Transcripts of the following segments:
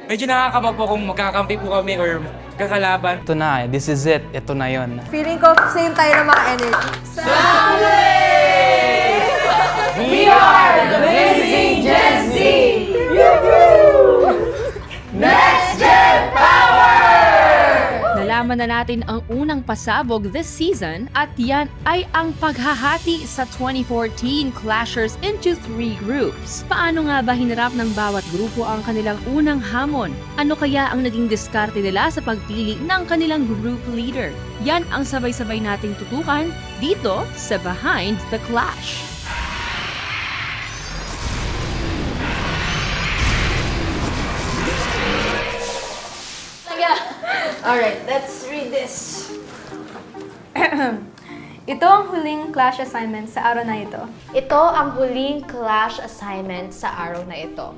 medyo nakakaba po kung magkakampi po kami or kakalaban. Ito na, this is it. Ito na yon. Feeling ko same tayo ng mga energy. We are the Blazing Gen Z! Next Gen Power! Nalaman na natin ang unang pasabog this season at yan ay ang paghahati sa 2014 Clashers into 3 groups. Paano nga ba hinarap ng bawat grupo ang kanilang unang hamon? Ano kaya ang naging diskarte nila sa pagpili ng kanilang group leader? Yan ang sabay-sabay nating tutukan dito sa Behind the Clash. Alright, let's read this. Ito ang huling clash assignment sa araw na ito. Ito ang huling clash assignment sa araw na ito.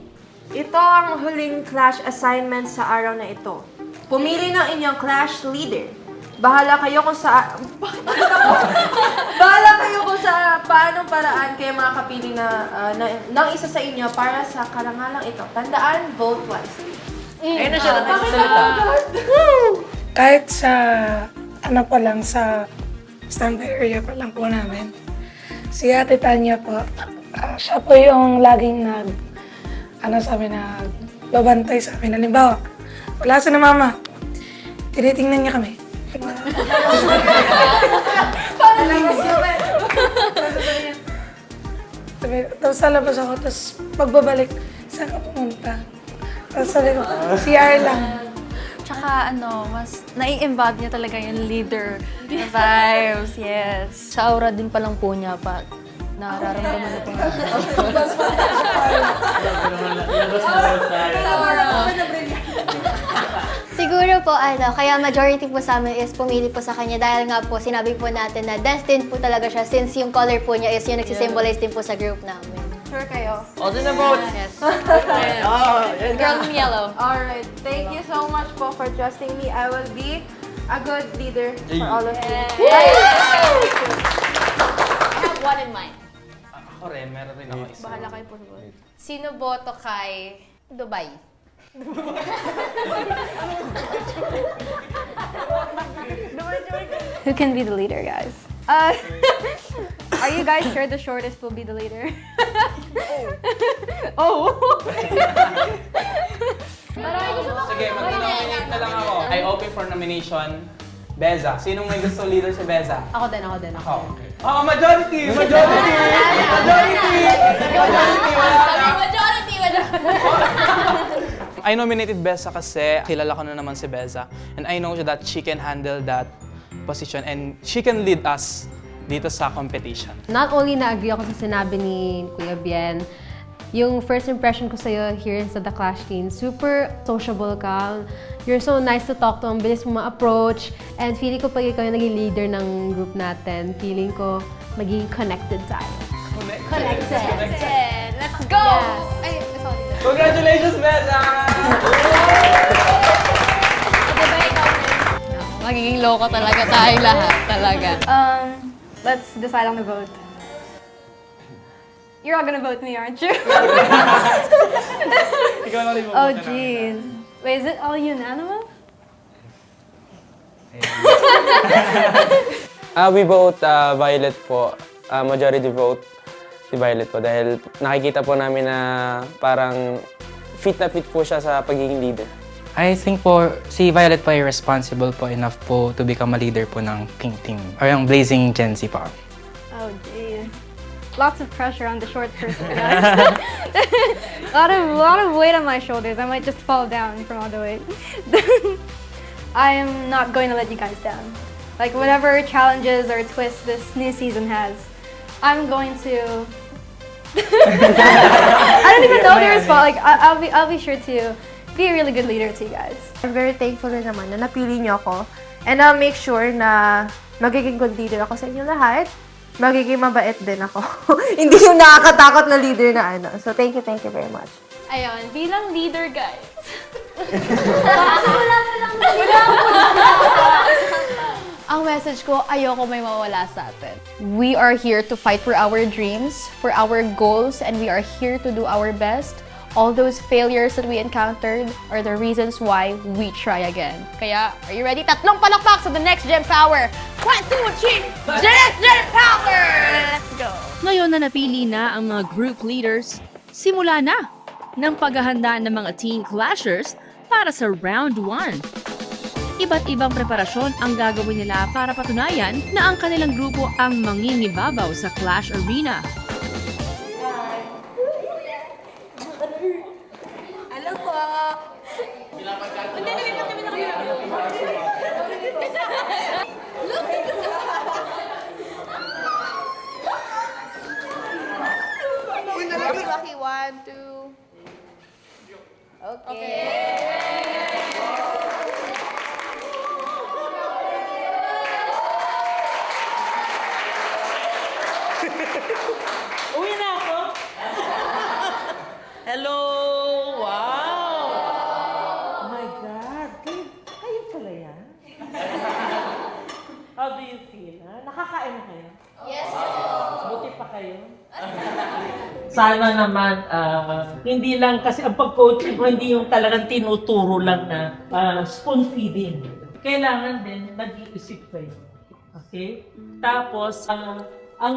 Ito ang huling clash assignment sa araw na ito. Pumili ng inyong clash leader. Bahala kayo kung sa... Bahala kayo kung sa paanong paraan kayo makakapili ng isa sa inyo para sa karangalang ito. Tandaan, vote wisely. Ayun na siya na nagsasalita. Kahit sa, ano pa lang, sa standby area pa lang po namin, si Ate Tanya po, siya po yung laging sa amin, nagbabantay sa amin. Halimbawa, wala si na mama, tinitingnan niya kami. Tapos sa labas ako, tapos pagbabalik, saan ka pumunta? Tapos sabi ko, CR lang. Tsaka mas nai-embody niya talaga yung leader na vibes, yes. Sa aura din pa lang po niya pa, nararamdaman na po niya. Siguro po, kaya majority po sa amin is pumili po sa kanya dahil nga po, sinabi po natin na destined po talaga siya since yung color po niya is yung nagsisymbolize din po sa group namin. Sure kayo? O, din na vote! Yes. Girl in yellow. Alright, thank you so much po for trusting me. I will be a good leader for all of you. I have one in mind. Ako rin, meron rin ako isa. Bahala kayo po sa vote. Sino boto kay Dubai? Who can be the leader, guys? Are you guys sure the shortest will be the leader? Oh! Sige, mag-nominate na lang ako. I open for nomination. Beza. Sinong may gusto leader si Beza? Ako din. Ako. Oh, majority! Majority! Majority! Majority! Wala na. Majority! I nominated Beza kasi kilala ko na naman si Beza. And I know that she can handle that position and she can lead us dito sa competition. Not only na-agree ako sa sinabi ni Kuya Bien, yung first impression ko sa'yo here sa The Clash Team, super sociable ka. You're so nice to talk to, ang bilis mo ma-approach. And feeling ko pag ikaw yung naging leader ng group natin, feeling ko magiging connected tayo. Connected! Let's go! Yes. Ay, sorry. Congratulations, Beza! Magiging loko talaga tayo lahat. Talaga. Let's decide on the vote. You're all gonna vote me, aren't you? Ikaw na rin mo. Oh, jeez. Wait, is it all unanimous? We vote Violet po. Majority vote si Violet po dahil nakikita po namin na parang fit na fit po siya sa pagiging leader. I think po, si Violet po ay responsible po enough po to become a leader po ng Pink Team. Or yung Blazing Gen Z po. Oh, jeez. Lots of pressure on the short person, guys. a lot of weight on my shoulders. I might just fall down from all the weight. I am not going to let you guys down. Like, whatever challenges or twists this new season has, I'm going to... I don't even know their spot. Like, I'll be sure to be a really good leader to you guys. I'm very thankful rin naman na napili niyo ako. And I'll make sure na magiging good leader ako sa inyo lahat. Magiging mabait din ako. Hindi yung nakakatakot na leader na ano. So, thank you very much. Ayun, bilang leader, guys. Ang message ko, ayoko may mawala sa atin. We are here to fight for our dreams, for our goals, and we are here to do our best. all those failures that we encountered are the reasons why we try again. Kaya, are you ready? Tatlong palakpak sa the next Gen Power! 1, 2, 3! Gen Power! Let's go! Ngayon na napili na ang mga group leaders, simula na ng paghahanda ng mga teen clashers para sa round 1. Iba't ibang preparasyon ang gagawin nila para patunayan na ang kanilang grupo ang mangingibabaw sa Clash Arena. Hello po! Lucky, 1, 2. Okay. Uwi na ako? Hello! Wow! Oh my God! Kayo pala yan? How do you feel? Ha? Nakakain na kayo? Yes! Buti pa kayo? Sana naman, hindi lang kasi ang pag-coaching mo, hindi yung talagang tinuturo lang na spoon feeding. Kailangan din nag-iisip kayo. Okay? Tapos, ang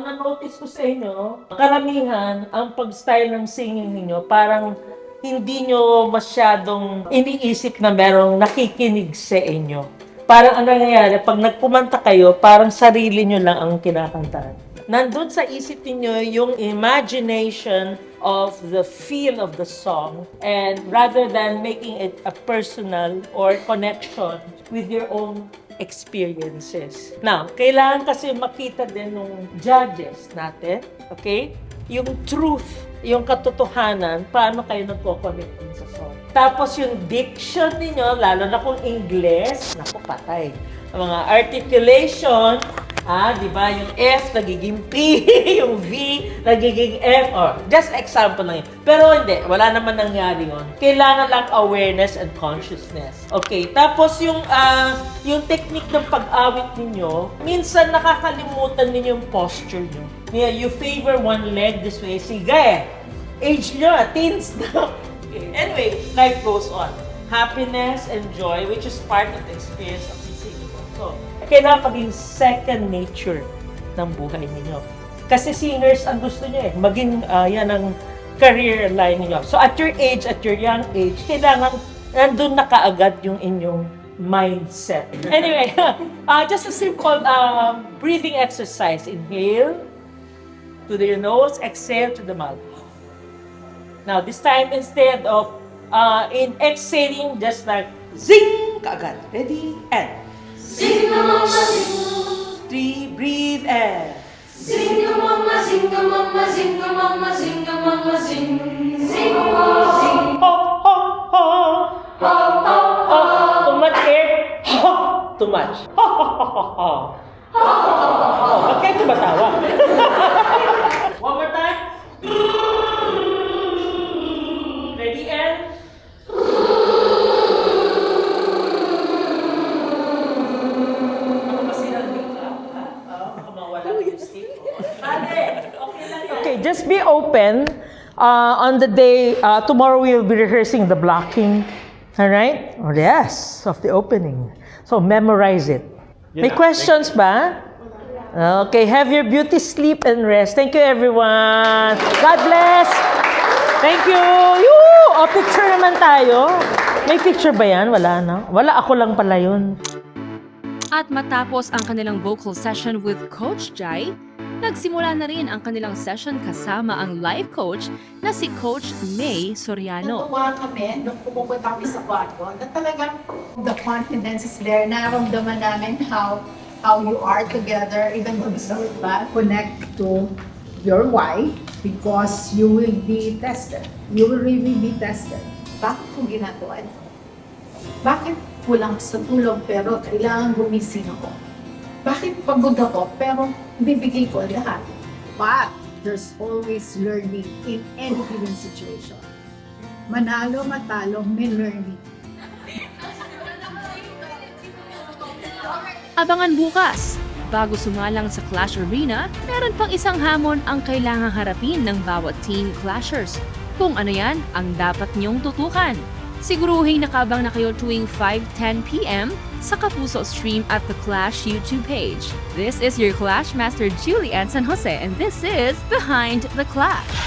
na-notice ko sa inyo, karamihan, ang pag-style ng singing ninyo, parang hindi nyo masyadong iniisip na merong nakikinig sa inyo. Parang ang nangyayari, pag nagkumanta kayo, parang sarili nyo lang ang kinakantahan. Nandun sa isip niyo yung imagination of the feel of the song, and rather than making it a personal or connection with your own experiences. Now, kailangan kasi makita din ng judges natin, okay? Yung truth, yung katotohanan, paano kayo nagko-connect din sa song. Tapos yung diction niyo, lalo na kung English, naku, patay. Ang mga articulation, di ba? Yung F nagiging P, yung V nagiging F, or just example lang yun. Pero hindi, wala naman nangyari yun. Kailangan lang awareness and consciousness. Okay, tapos yung technique ng pag-awit ninyo, minsan nakakalimutan ninyo yung posture nyo. Yeah, you favor one leg this way, sige, age nyo, teens na. Okay. Anyway, life goes on. Happiness and joy, which is part of the experience of the singing. So, kailangan maging second nature ng buhay ninyo. Kasi singers, ang gusto nyo maging yan ang career line ninyo. So at your age, at your young age, kailangan nandun na kaagad yung inyong mindset. Anyway, just a simple breathing exercise. Inhale to your nose, exhale to the mouth. Now, this time, instead of in exhaling, just like zing, kaagad. Ready? And Sing a mama sing. 3, breathe and Sing a mama sing a mama sing a mama sing a mama sing. Sing a mama sing. ho ho ho Ho ho ho. Too much air. Ho. Too much. Ho ho ho ho ho. Ba't kayo tumatawa? One more time. Ready and okay, just be open. On the day, tomorrow we will be rehearsing the blocking. All right? Oh, yes, of the opening. So memorize it. May questions ba? Okay, have your beauty sleep and rest. Thank you, everyone. God bless. Thank you. Yoo! O, picture naman tayo. May picture ba yan? Wala, no? Wala, ako lang pala yun. At matapos ang kanilang vocal session with Coach Jai, nagsimula na rin ang kanilang session kasama ang life coach na si Coach May Soriano. Natuwa kami nung pumupunta kami sa kwarto na talagang the confidence is there. Nararamdaman namin how you are together, even though it's bad. Connect to your why because you will be tested. You will really be tested. Bakit ko ginagawa ito? Bakit kulang sa tulog pero kailangan gumising ako? Bakit pagod ako pero bibigay ko lahat? But there's always learning in any given situation. Manalo, matalo, may learning. Abangan bukas! Bago sumalang sa Clash Arena, meron pang isang hamon ang kailangang harapin ng bawat team clashers. Kung ano yan ang dapat niyong tutukan. Siguruhin nakabang na kayo tuwing 5:10 p.m. sa Kapuso stream at the Clash YouTube page. This is your Clash Master Julie Ann San Jose and this is Behind the Clash.